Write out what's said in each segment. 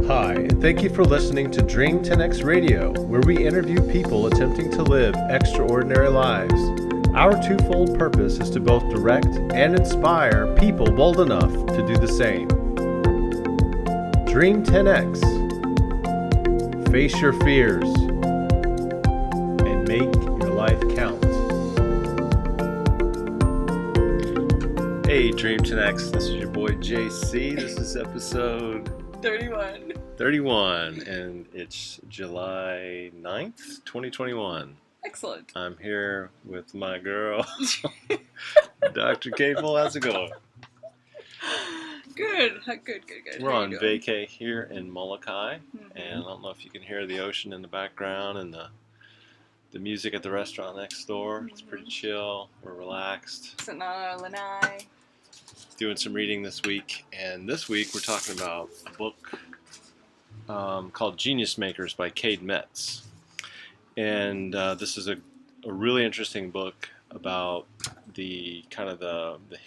Hi, and thank you for listening to Dream 10X Radio, where we interview people attempting to live extraordinary lives. Our twofold purpose is to both direct and inspire people bold enough to do the same. Dream 10X. Face your fears and make your life count. Hey, Dream 10X, this is your boy JC. This is episode 31, and it's July 9th, 2021. Excellent. I'm here with my girl, Dr. Cable. How's it going? Good. We're on vacay here in Molokai, and I don't know if you can hear the ocean in the background and the music at the restaurant next door. It's pretty chill. We're relaxed. Sitting on our lanai. Doing some reading this week, and this week we're talking about a book called Genius Makers by Cade Metz. And this is a really interesting book about the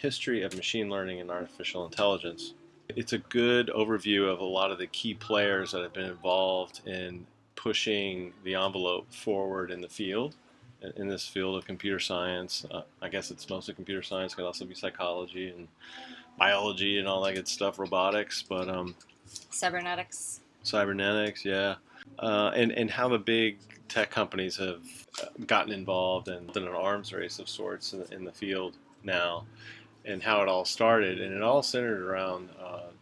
history of machine learning and artificial intelligence. It's a good overview of a lot of the key players that have been involved in pushing the envelope forward in the field, in this field of computer science. I guess it's mostly computer science, could also be psychology and biology and all that good stuff, robotics, but cybernetics, yeah. And how the big tech companies have gotten involved and done an arms race of sorts in the field now, and how it all started. And it all centered around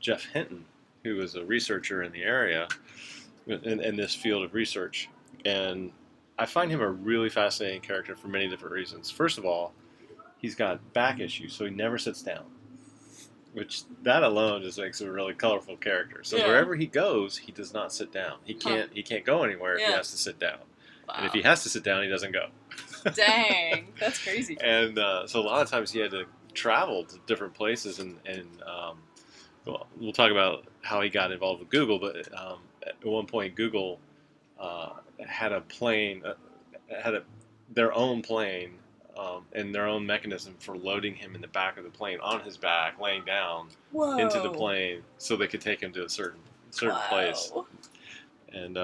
Geoff Hinton, who was a researcher in the area, in this field of research. And I find him a really fascinating character for many different reasons. First of all, he's got back issues, so he never sits down, which that alone just makes him a really colorful character. So wherever he goes, he does not sit down. He can't go anywhere if he has to sit down. Wow. And if he has to sit down, he doesn't go. Dang, that's crazy. And so a lot of times he had to travel to different places, and well, we'll talk about how he got involved with Google, but at one point Google had a plane, their own plane, and their own mechanism for loading him in the back of the plane on his back, laying down into the plane, so they could take him to a certain place. And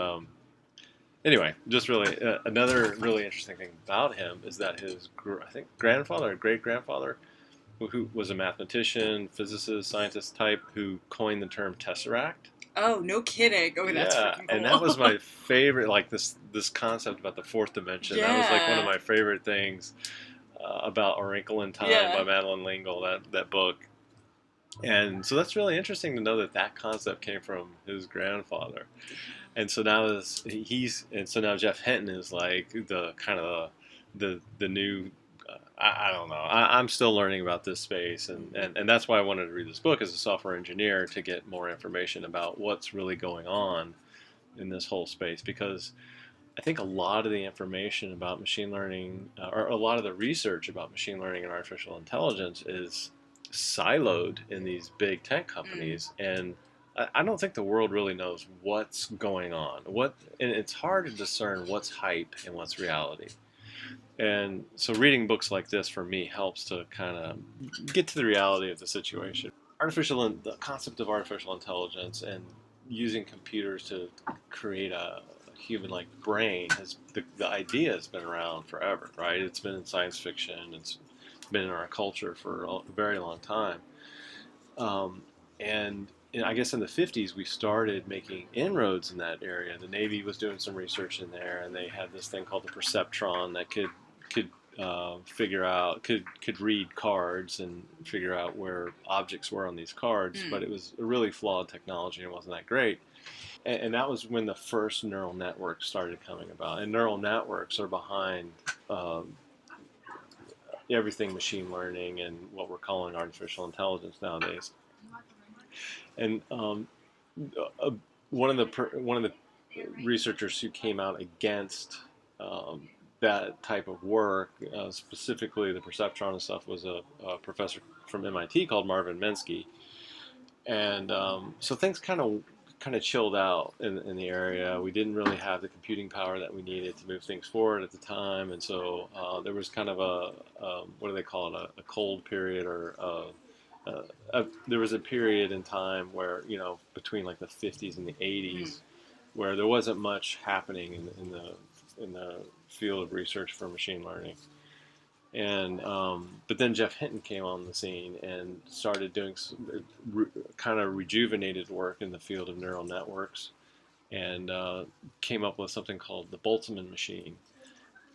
anyway, just really another really interesting thing about him is that his grandfather or great grandfather, who was a mathematician, physicist, scientist type, who coined the term tesseract. Oh, no kidding. Oh, that's freaking cool. And that was my favorite, like this concept about the fourth dimension. Yeah. That was like one of my favorite things about A Wrinkle in Time by Madeleine L'Engle, that book. And so that's really interesting to know that concept came from his grandfather. And so now now Geoff Hinton is like the new. I don't know. I'm still learning about this space, and that's why I wanted to read this book as a software engineer, to get more information about what's really going on in this whole space, because I think a lot of the information about machine learning, or a lot of the research about machine learning and artificial intelligence, is siloed in these big tech companies, and I don't think the world really knows what's going on. And it's hard to discern what's hype and what's reality. And so reading books like this for me helps to kind of get to the reality of the situation. The concept of artificial intelligence and using computers to create a human-like brain, the idea has been around forever, right? It's been in science fiction. It's been in our culture for a very long time. And I guess in the 50s, we started making inroads in that area. The Navy was doing some research in there, and they had this thing called the perceptron that could read cards and figure out where objects were on these cards, but it was a really flawed technology and it wasn't that great. And that was when the first neural networks started coming about. And neural networks are behind everything machine learning and what we're calling artificial intelligence nowadays. And one of the researchers who came out against that type of work, specifically the perceptron and stuff, was a professor from MIT called Marvin Minsky. And so things kind of chilled out in the area. We didn't really have the computing power that we needed to move things forward at the time, and so there was kind of a what do they call it, a cold period, or there was a period in time where, between like the 50s and the 80s, where there wasn't much happening in the field of research for machine learning. And but then Geoff Hinton came on the scene and started doing kind of rejuvenated work in the field of neural networks, and came up with something called the Boltzmann machine.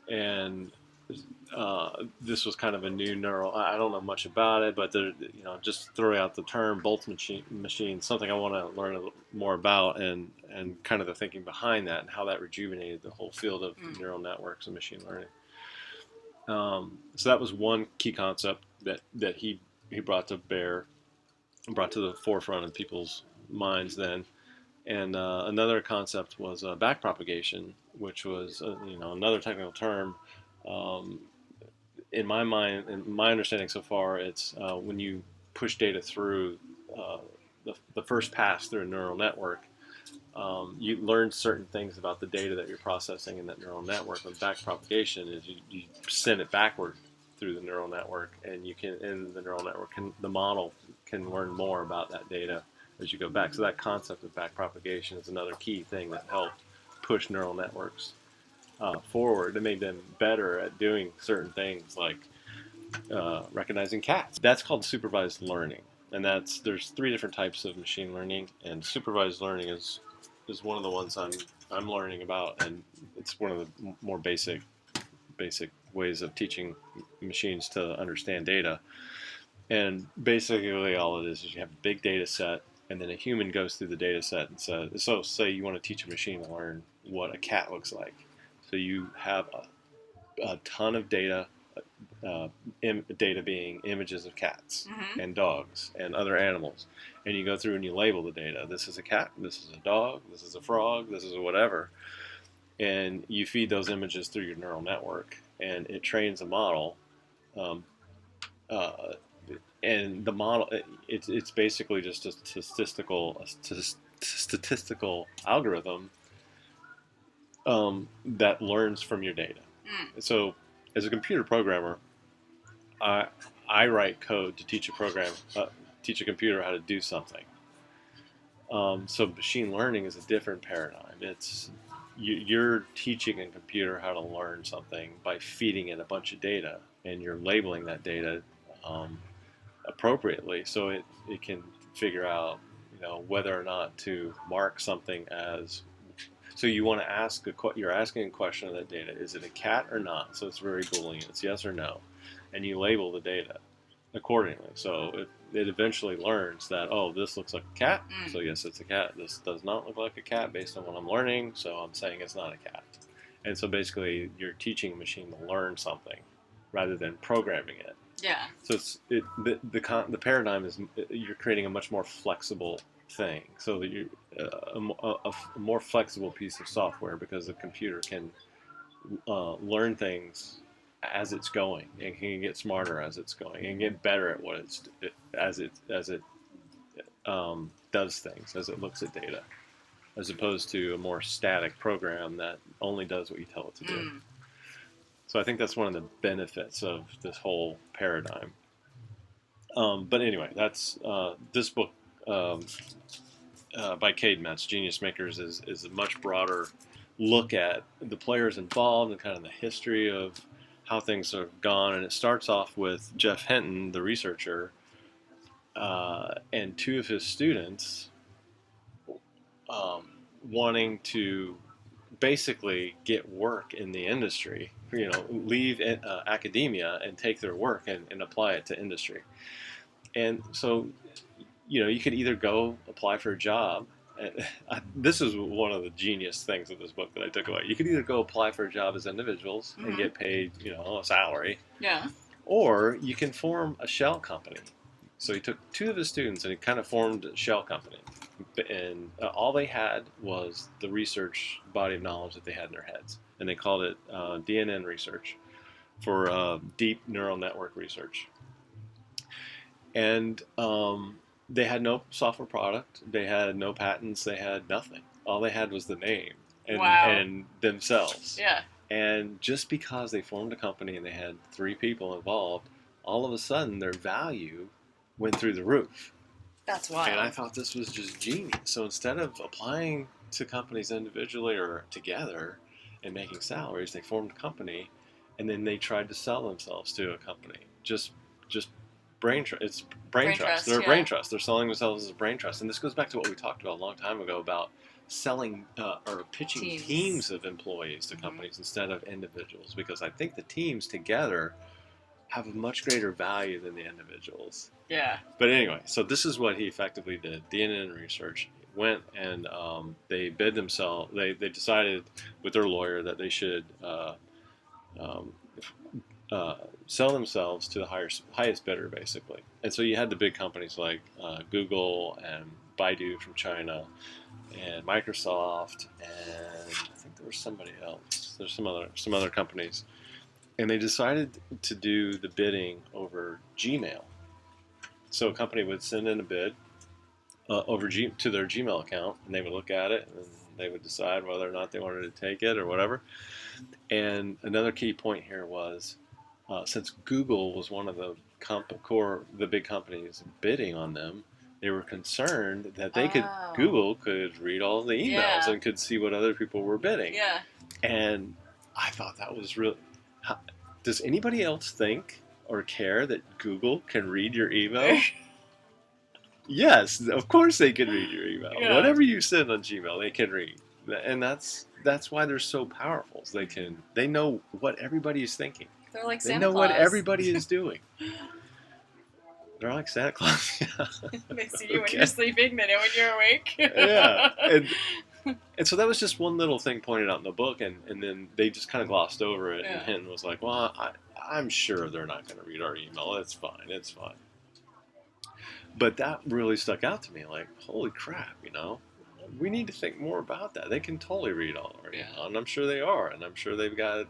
And this was kind of a new neural. I don't know much about it, but just throwing out the term Boltzmann machine, something I want to learn a little more about, and kind of the thinking behind that, and how that rejuvenated the whole field of neural networks and machine learning. So that was one key concept that he brought to bear, brought to the forefront of people's minds then. And another concept was backpropagation, which was another technical term. In my mind, in my understanding so far, it's when you push data through the first pass through a neural network. You learn certain things about the data that you're processing in that neural network. With backpropagation, is you send it backward through the neural network, and the neural network the model can learn more about that data as you go back. So that concept of backpropagation is another key thing that helped push neural networks forward. It made them better at doing certain things like recognizing cats. That's called supervised learning, and there's 3 different types of machine learning, and supervised learning is one of the ones I'm learning about, and it's one of the more basic ways of teaching machines to understand data. And basically all it is you have a big data set, and then a human goes through the data set and says, so say you want to teach a machine to learn what a cat looks like. So you have a ton of data, data being images of cats and dogs and other animals. And you go through and you label the data. This is a cat, this is a dog, this is a frog, this is a whatever. And you feed those images through your neural network, and it trains a model. And the model, it's basically just a statistical algorithm that learns from your data. So as a computer programmer, I write code to teach a computer how to do something. So machine learning is a different paradigm. It's you're teaching a computer how to learn something by feeding it a bunch of data, and you're labeling that data appropriately, so it can figure out whether or not to mark something as. So you want to ask you're asking a question of that data: is it a cat or not? So it's very Boolean. It's yes or no, and you label the data accordingly. So it eventually learns that, oh, this looks like a cat, so yes, it's a cat. This does not look like a cat based on what I'm learning, so I'm saying it's not a cat. And so basically, you're teaching a machine to learn something rather than programming it. Yeah. So the paradigm is you're creating a much more flexible thing, so that you a more flexible piece of software, because the computer can learn things as it's going, and can get smarter as it's going, and get better at what as it does things, as it looks at data, as opposed to a more static program that only does what you tell it to do. So I think that's one of the benefits of this whole paradigm. But anyway, that's this book by Cade Metz, Genius Makers, is a much broader look at the players involved and kind of the history of how things have gone. And it starts off with Geoff Hinton, the researcher, and 2 of his students wanting to basically get work in the industry, leave academia and take their work and apply it to industry. And so, you could either go apply for a job. This is one of the genius things of this book that I took away. You could either go apply for a job as individuals and get paid, a salary. Yeah. Or you can form a shell company. So he took 2 of his students and he kind of formed a shell company. And all they had was the research body of knowledge that they had in their heads. And they called it DNN research, for deep neural network research. And they had no software product. They had no patents. They had nothing. All they had was the name and themselves. Yeah. And just because they formed a company and they had 3 people involved, all of a sudden their value went through the roof. That's wild. And I thought this was just genius. So instead of applying to companies individually or together and making salaries, they formed a company, and then they tried to sell themselves to a company. Just brain trust. It's brain trust. They're a brain trust. They're selling themselves as a brain trust. And this goes back to what we talked about a long time ago about selling or pitching teams of employees to companies instead of individuals, because I think the teams together have a much greater value than the individuals. Yeah. But anyway, so this is what he effectively did. DNN Research went and they bid themselves. They decided with their lawyer that they should sell themselves to the highest bidder, basically. And so you had the big companies like Google and Baidu from China, and Microsoft, and I think there was somebody else. There's some other companies, and they decided to do the bidding over Gmail. So a company would send in a bid to their Gmail account, and they would look at it, and they would decide whether or not they wanted to take it or whatever. And another key point here was, since Google was one of the big companies bidding on them, they were concerned that Google could read all the emails and could see what other people were bidding. Yeah. And I thought that was really. Does anybody else think or care that Google can read your email? Yes, of course they can read your email. Yeah. Whatever you send on Gmail, they can read, and that's why they're so powerful. They know what everybody is thinking. They're like Santa Claus. They know what everybody is doing. They're like Santa Claus. Yeah. They see you when you're sleeping, they know when you're awake. Yeah. And so that was just one little thing pointed out in the book, and then they just kind of glossed over it, and Hinton was like, well, I'm sure they're not going to read our email. It's fine. But that really stuck out to me, like, holy crap, we need to think more about that. They can totally read all our email, and I'm sure they are, and I'm sure they've got,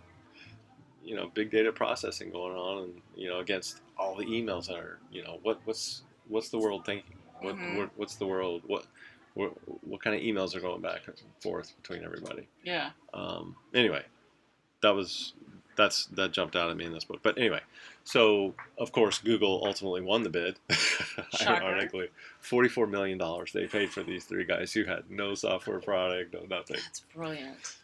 big data processing going on, and, against all the emails that are, what's the world thinking? What's the world, what kind of emails are going back and forth between everybody? Yeah. Anyway, that jumped out at me in this book. But anyway, so of course Google ultimately won the bid. Ironically, $44 million they paid for these three guys who had no software product, no nothing. That's brilliant.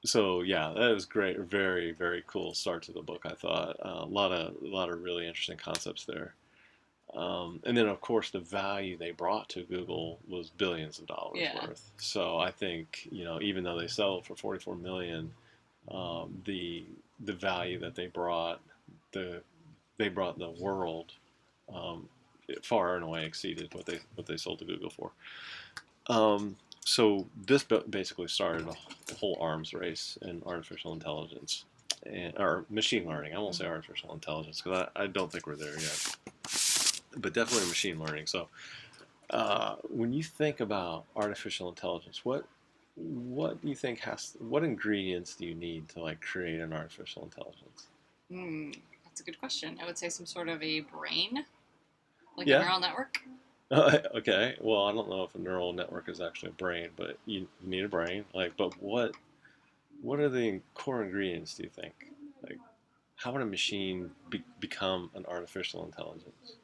So yeah, that was great. Very, very cool start to the book, I thought. A lot of really interesting concepts there. And then, of course, the value they brought to Google was billions of dollars worth. So I think, even though they sell it for $44 million, the value that they brought the world far and away exceeded what they sold to Google for. So this basically started a whole arms race in artificial intelligence or machine learning. I won't say artificial intelligence because I don't think we're there yet. But definitely machine learning. So when you think about artificial intelligence, what do you think what ingredients do you need to create an artificial intelligence? That's a good question. I would say some sort of a brain, a neural network. Okay. Well, I don't know if a neural network is actually a brain, but you need a brain. But what are the core ingredients, do you think? How would a machine become an artificial intelligence?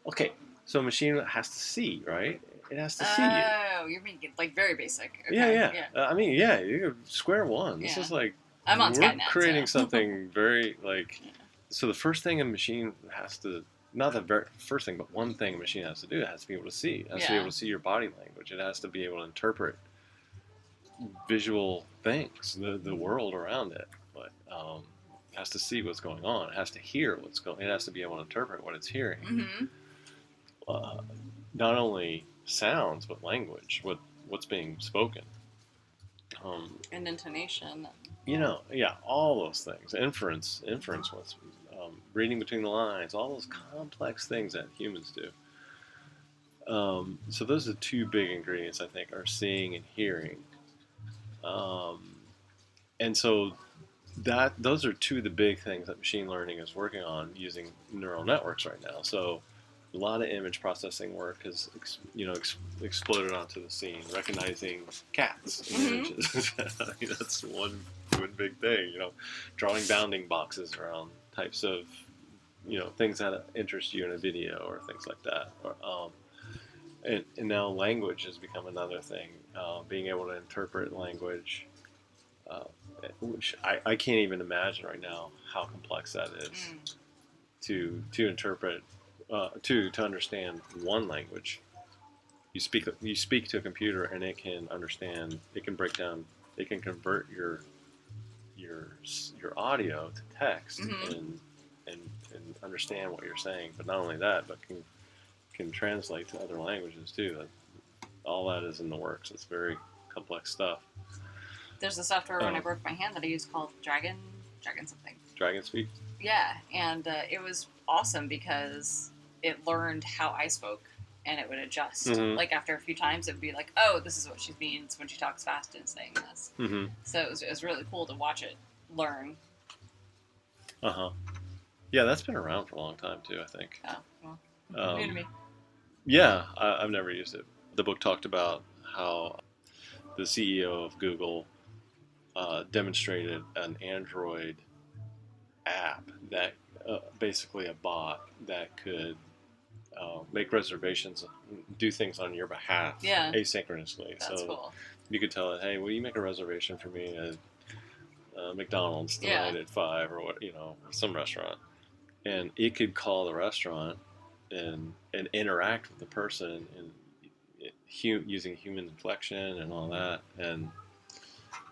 Okay, so a machine has to see, right? It has to see you. Oh, you're making very basic. Okay. Yeah. I mean, you're square one. This is I'm on we're creating something very So the first thing a machine has to, not the very first thing, but one thing a machine has to do, it has to be able to see. It has to be able to see your body language. It has to be able to interpret visual things, the world around it. But it has to see what's going on. It has to hear what's going on. It has to be able to interpret what it's hearing. Mm-hmm. Not only sounds, but language, what's being spoken. And intonation. All those things. Inference, what's reading between the lines, all those complex things that humans do. So those are the two big ingredients, I think, are seeing and hearing. And so those are two of the big things that machine learning is working on using neural networks right now. So a lot of image processing work has, exploded onto the scene, recognizing cats in images. That's one big thing. Drawing bounding boxes around types of things that interest you in a video or things like that. And now language has become another thing. Being able to interpret language, which I can't even imagine right now how complex that is to interpret, to understand one language. You speak to a computer and it can understand. It can break down. It can convert your audio to text and understand what you're saying. But not only that, but can translate to other languages too. All that is in the works. It's very complex stuff. There's a software when I broke my hand that I used called Dragon something. Dragon Speak? Yeah, and it was awesome because it learned how I spoke and it would adjust. Mm-hmm. Like after a few times, it would be like, oh, this is what she means when she talks fast and saying this. Mm-hmm. So it was really cool to watch it learn. Uh-huh. Yeah, that's been around for a long time too, I think. Oh, well, new to me. Yeah, I've never used it. The book talked about how the CEO of Google demonstrated an Android app that basically a bot that could make reservations, do things on your behalf asynchronously. That's cool. You could tell it, hey, will you make a reservation for me at McDonald's tonight at 5 or what, some restaurant. And it could call the restaurant and interact with the person and using human inflection and all that and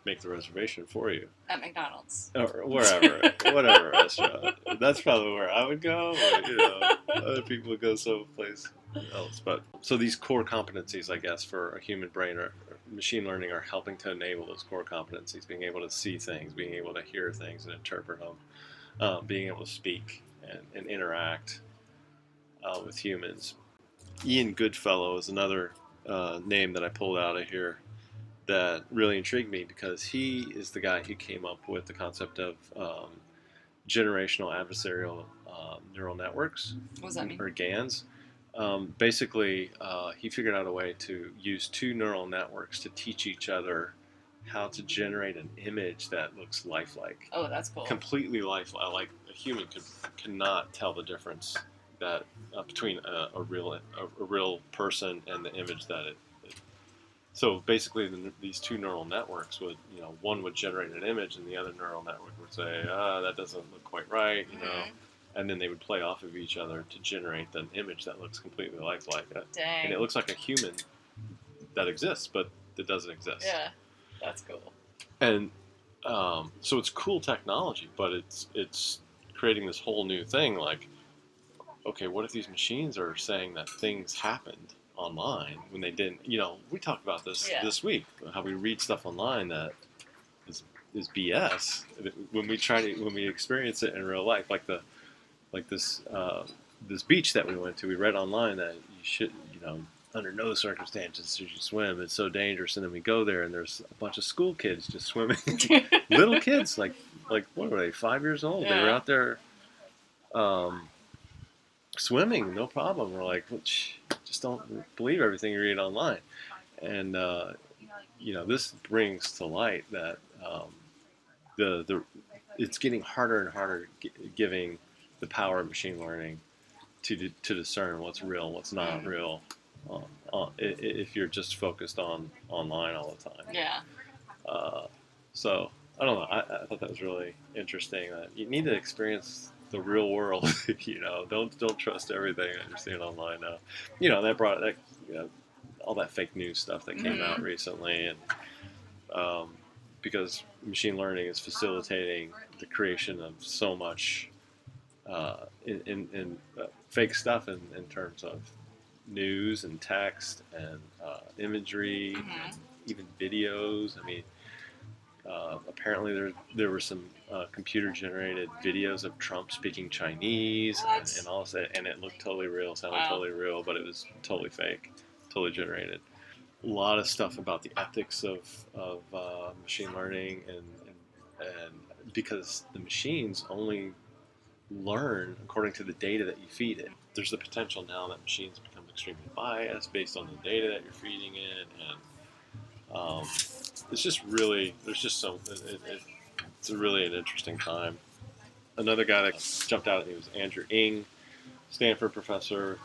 make the reservation for you. At McDonald's. Or wherever, whatever restaurant. That's probably where I would go, but, other people would go someplace else. But so these core competencies, I guess, for a human brain or machine learning are helping to enable those core competencies, being able to see things, being able to hear things and interpret them, being able to speak and interact with humans. Ian Goodfellow is another name that I pulled out of here that really intrigued me because he is the guy who came up with the concept of generational adversarial neural networks. What does that mean? Or GANs. Basically, he figured out a way to use two neural networks to teach each other how to generate an image that looks lifelike. Oh, that's cool. Completely lifelike. Like a human cannot tell the difference that between a real person and the image that it. So basically, these two neural networks would, one would generate an image, and the other neural network would say, that doesn't look quite right, and then they would play off of each other to generate an image that looks completely lifelike. Dang. And it looks like a human that exists, but it doesn't exist. Yeah, that's cool. And so it's cool technology, but it's creating this whole new thing. Like, okay, what if these machines are saying that things happened online when they didn't? We talked about this this week, how we read stuff online that is BS when we experience it in real life, like this beach that we went to. We read online that you should, under no circumstances should you swim. It's so dangerous. And then we go there and there's a bunch of school kids just swimming. Little kids, like what were they, 5 years old? Yeah. They were out there swimming, no problem. We're like, well, just don't believe everything you read online. And this brings to light that it's getting harder and harder giving the power of machine learning to discern what's real, what's not real, if you're just focused on online all the time. Yeah. So I don't know. I thought that was really interesting. That you need to experience the real world. Don't trust everything that you're seeing online now. That brought all that fake news stuff that came out recently, and because machine learning is facilitating the creation of so much in fake stuff in terms of news and text and imagery, and even videos. I mean, apparently there were some computer-generated videos of Trump speaking Chinese and all that, and it looked totally real, sounded totally real, but it was totally fake, totally generated. A lot of stuff about the ethics of machine learning, and because the machines only learn according to the data that you feed it. There's the potential now that machines become extremely biased based on the data that you're feeding it, and it's just really, there's just it's really an interesting time. Another guy that jumped out at me was Andrew Ng, Stanford professor.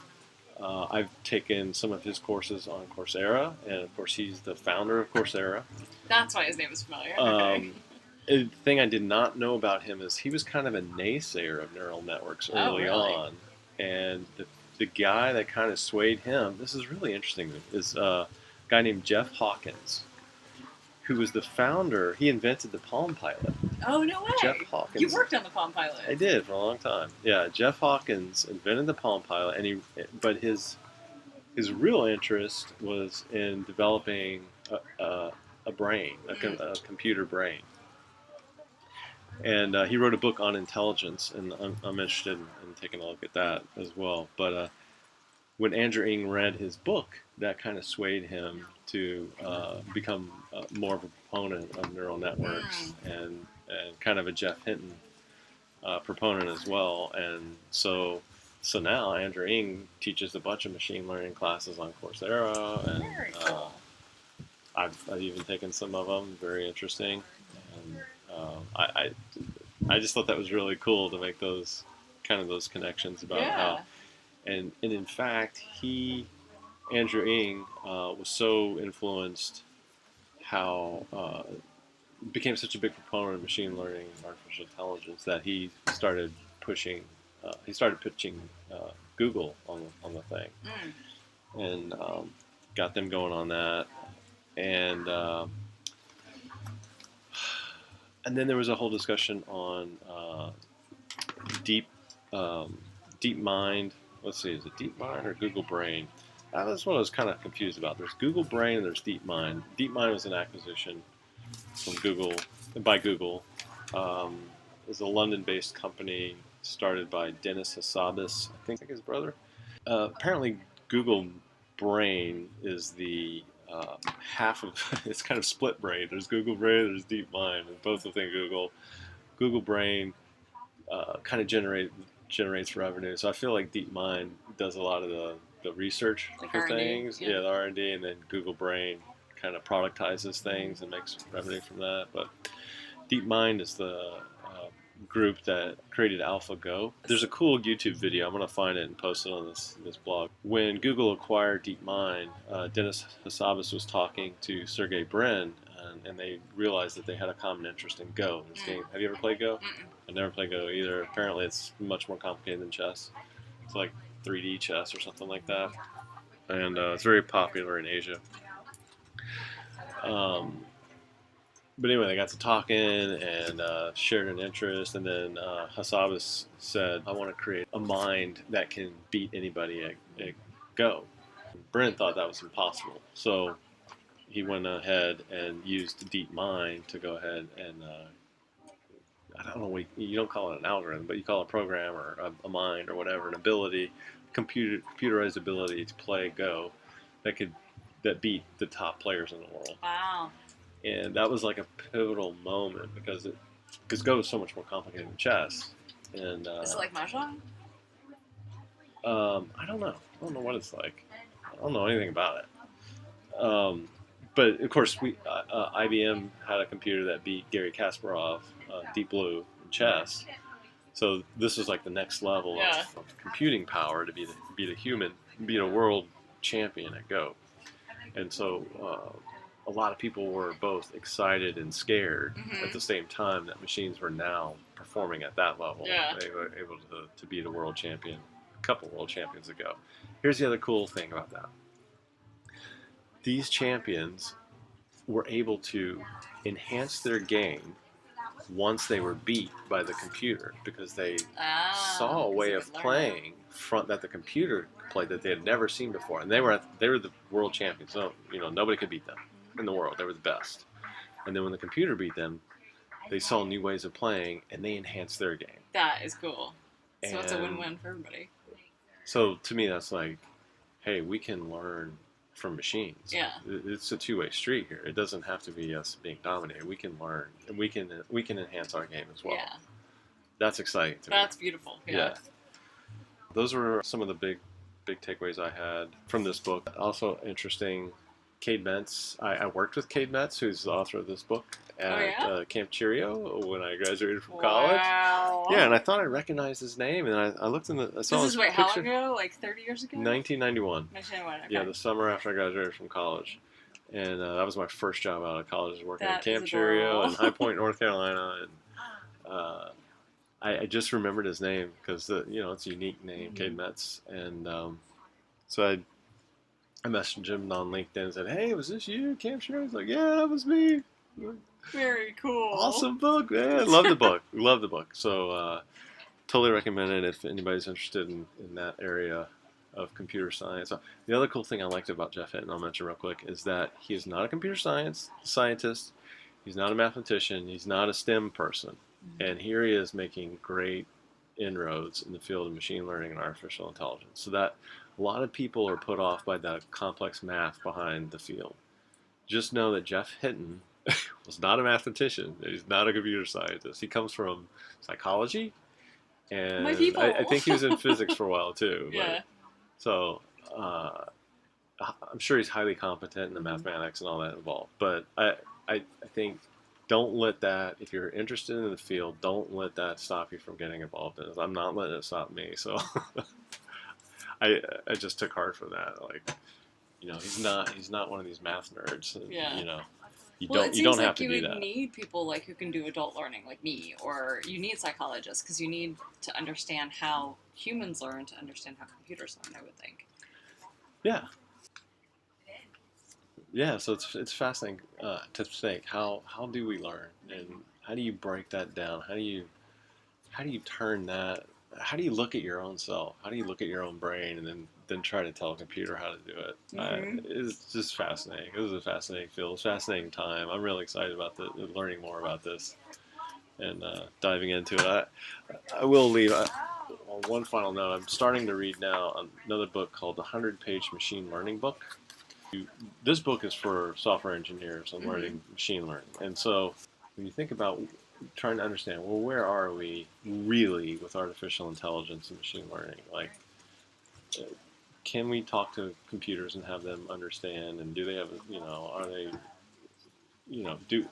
I've taken some of his courses on Coursera, and of course he's the founder of Coursera. That's why his name is familiar. Okay. The thing I did not know about him is he was kind of a naysayer of neural networks early on, and the guy that kind of swayed him, this is really interesting, is a guy named Jeff Hawkins, who was the founder. He invented the Palm Pilot. Oh, no way. Jeff Hawkins. You worked on the Palm Pilot. I did for a long time. Yeah, Jeff Hawkins invented the Palm Pilot, but his real interest was in developing a brain, a computer brain. And he wrote a book on intelligence, and I'm interested in taking a look at that as well. But when Andrew Ng read his book, that kind of swayed him to become more of a proponent of neural networks and kind of a Jeff Hinton proponent as well. And so now Andrew Ng teaches a bunch of machine learning classes on Coursera, and Very cool. I've even taken some of them. Very interesting. And I just thought that was really cool to make those connections about how. And in fact, Andrew Ng, was so influenced how became such a big proponent of machine learning and artificial intelligence that he started pitching Google on the thing, and got them going on that, and then there was a whole discussion on DeepMind. Let's see, is it DeepMind or Google Brain? That's what I was kind of confused about. There's Google Brain and there's DeepMind. DeepMind was an acquisition by Google. It's a London-based company started by Dennis Hassabis, I think his brother. Apparently, Google Brain is the half of it's kind of split brain. There's Google Brain, there's DeepMind, and both within Google. Google Brain kind of generates revenue. So I feel like DeepMind does a lot of the research for R&D, things. Yeah, the R&D, and then Google Brain kind of productizes things and makes revenue from that. But DeepMind is the group that created AlphaGo. There's a cool YouTube video. I'm going to find it and post it on this blog. When Google acquired DeepMind, Dennis Hassabis was talking to Sergey Brin, and they realized that they had a common interest in Go. This game. Have you ever played Go? I've never played Go either. Apparently it's much more complicated than chess. It's like 3D chess or something like that. And it's very popular in Asia. But anyway, they got to talking and shared an interest. And then Hassabis said, I want to create a mind that can beat anybody at Go. Brin thought that was impossible. So he went ahead and used DeepMind to go ahead and I don't know, you don't call it an algorithm, but you call it a program or a mind or whatever, an ability, computerized ability to play Go that beat the top players in the world. Wow. And that was like a pivotal moment because Go is so much more complicated than chess. And is it like Mahjong? I don't know. I don't know what it's like. I don't know anything about it. But of course, IBM had a computer that beat Garry Kasparov, Deep Blue, in chess. So this was like the next level of computing power to beat a human, beat a world champion at Go. And so a lot of people were both excited and scared at the same time that machines were now performing at that level. Yeah. They were able to beat a world champion, a couple world champions ago. Here's the other cool thing about that. These champions were able to enhance their game once they were beat by the computer because they saw a way of playing that the computer played that they had never seen before, and they were the world champions. So nobody could beat them in the world. They were the best. And then when the computer beat them, they saw new ways of playing and they enhanced their game. That is cool. So it's a win-win for everybody. So to me, that's like, hey, we can learn from machines. Yeah. It's a two-way street here. It doesn't have to be us being dominated. We can learn, and we can enhance our game as well. Yeah. That's exciting to me. That's beautiful. Yeah. Those were some of the big takeaways I had from this book. Also interesting Cade Metz. I worked with Cade Metz, who's the author of this book, at Camp Cheerio when I graduated from college. Wow. Yeah, and I thought I recognized his name, and I looked in the. I saw this is his wait, how long picture. ago? Like 30 years ago? 1991. 1991. Okay. Yeah, the summer after I graduated from college, and that was my first job out of college, working That at Camp is Cheerio in adorable. High Point, North Carolina, and I just remembered his name because it's a unique name, Cade Metz, and so I messaged him on LinkedIn and said, "Hey, was this you, Camp Cheerio?" He's like, "Yeah, that was me." Very cool. Awesome book, man. Love the book. Love the book. So totally recommend it if anybody's interested in that area of computer science. The other cool thing I liked about Jeff Hinton, I'll mention real quick, is that he is not a computer scientist. He's not a mathematician. He's not a STEM person. And here he is making great inroads in the field of machine learning and artificial intelligence. So that a lot of people are put off by the complex math behind the field. Just know that Jeff Hinton was not a mathematician. He's not a computer scientist. He comes from psychology, and I think he was in physics for a while too. Yeah. So I'm sure he's highly competent in the mathematics and all that involved. But I think don't let that, if you're interested in the field, don't let that stop you from getting involved in it. I'm not letting it stop me. So I just took heart from that. Like, he's not one of these math nerds. Yeah. You don't have to do that. You would need people like who can do adult learning, like me, or you need psychologists because you need to understand how humans learn to understand how computers learn. I would think. Yeah. Yeah. So it's fascinating to think how do we learn, and how do you break that down? How do you turn that? How do you look at your own self? How do you look at your own brain, and then try to tell a computer how to do it? It's just fascinating. This is a fascinating field. It's a fascinating time. I'm really excited about learning more about this and diving into it. I will leave on one final note. I'm starting to read now another book called The 100-Page Machine Learning Book. This book is for software engineers on learning machine learning. And so when you think about trying to understand, well, where are we really with artificial intelligence and machine learning? Like, can we talk to computers and have them understand? And do they have, are they, do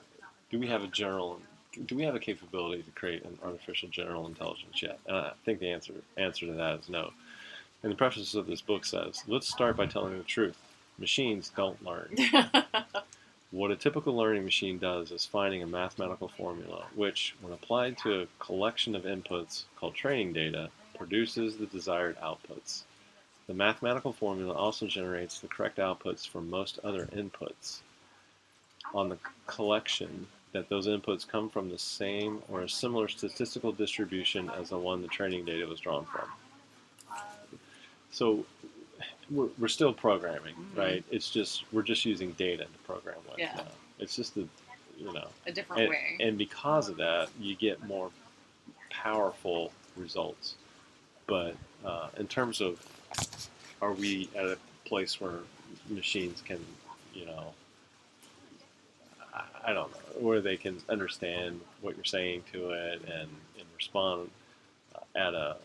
we have a capability to create an artificial general intelligence yet? And I think the answer to that is no. And the preface of this book says, let's start by telling the truth. Machines don't learn. What a typical learning machine does is finding a mathematical formula, which, when applied to a collection of inputs called training data, produces the desired outputs. The mathematical formula also generates the correct outputs for most other inputs on the collection that those inputs come from the same or a similar statistical distribution as the one the training data was drawn from. So we're still programming, right? It's just we're just using data to program with now. It's just a different way. And because of that, you get more powerful results. But in terms of, are we at a place where machines can, I don't know, where they can understand what you're saying to it and respond at a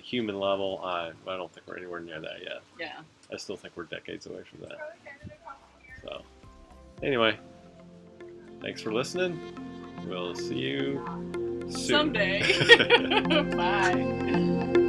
human level? I don't think we're anywhere near that yet. Yeah. I still think we're decades away from that. So, anyway, thanks for listening. We'll see you soon. Someday. Bye.